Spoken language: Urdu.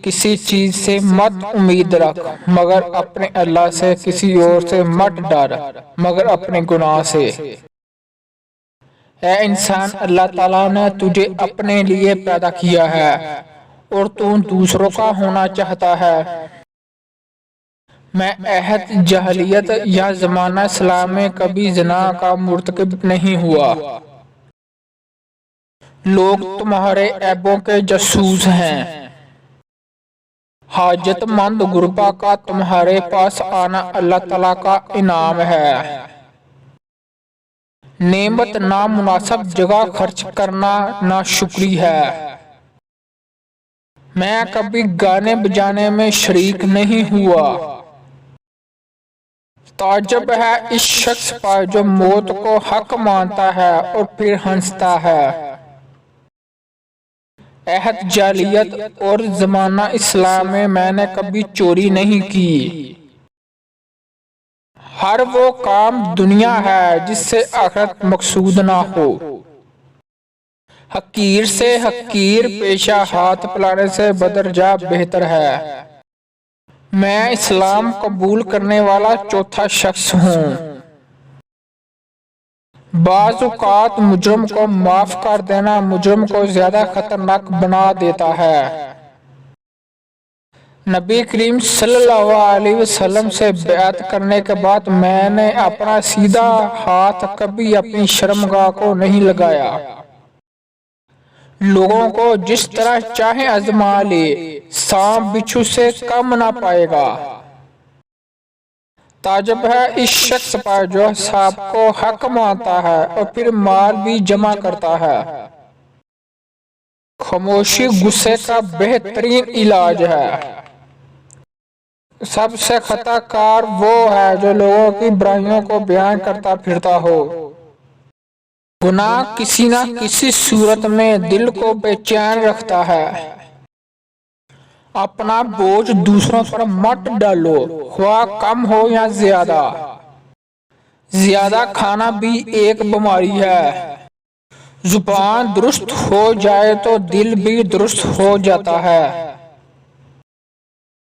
کسی چیز سے مت امید رکھ مگر اپنے اللہ سے، کسی اور سے مت ڈر مگر اپنے گناہ سے۔ اے انسان، اللہ تعالیٰ نے تجھے اپنے لیے پیدا کیا ہے اور تو دوسروں کا ہونا چاہتا ہے۔ میں عہد جاہلیت یا زمانہ اسلام میں کبھی زنا کا مرتکب نہیں ہوا۔ لوگ تمہارے عیبوں کے جاسوس ہیں۔ حاجت مند غربا کا تمہارے پاس آنا اللہ تعالیٰ کا انعام ہے۔ نعمت نامناسب جگہ خرچ کرنا ناشکری ہے۔ میں کبھی گانے بجانے میں شریک نہیں ہوا۔ تعجب ہے اس شخص پر جو موت کو حق مانتا ہے اور پھر ہنستا ہے۔ عہد جاہلیت اور زمانہ اسلام میں نے کبھی چوری نہیں کی۔ ہر وہ کام دنیا ہے جس سے آخرت مقصود نہ ہو۔ حقیر سے حقیر پیشہ ہاتھ پھیلانے سے بدرجہ بہتر ہے۔ میں اسلام قبول کرنے والا چوتھا شخص ہوں۔ بعض اوقات مجرم کو معاف کر دینا مجرم کو زیادہ خطرناک بنا دیتا ہے۔ نبی کریم صلی اللہ علیہ وسلم سے بیعت کرنے کے بعد میں نے اپنا سیدھا ہاتھ کبھی اپنی شرمگاہ کو نہیں لگایا۔ لوگوں کو جس طرح چاہے آزما لے، سانپ بچھو سے کم نہ پائے گا۔ تعجب ہے اس شخص پر جو حساب کو حق مانتا ہے اور پھر مال بھی جمع کرتا ہے۔ خاموشی غصے کا بہترین علاج ہے۔ سب سے خطا کار وہ ہے جو لوگوں کی برائیوں کو بیان کرتا پھرتا ہو۔ گناہ کسی نہ کسی صورت میں دل کو بے چین رکھتا ہے۔ اپنا بوجھ دوسروں پر مت ڈالو، خواہ کم ہو یا زیادہ۔ زیادہ کھانا بھی ایک بیماری ہے۔ زبان درست ہو جائے تو دل بھی درست ہو جاتا ہے۔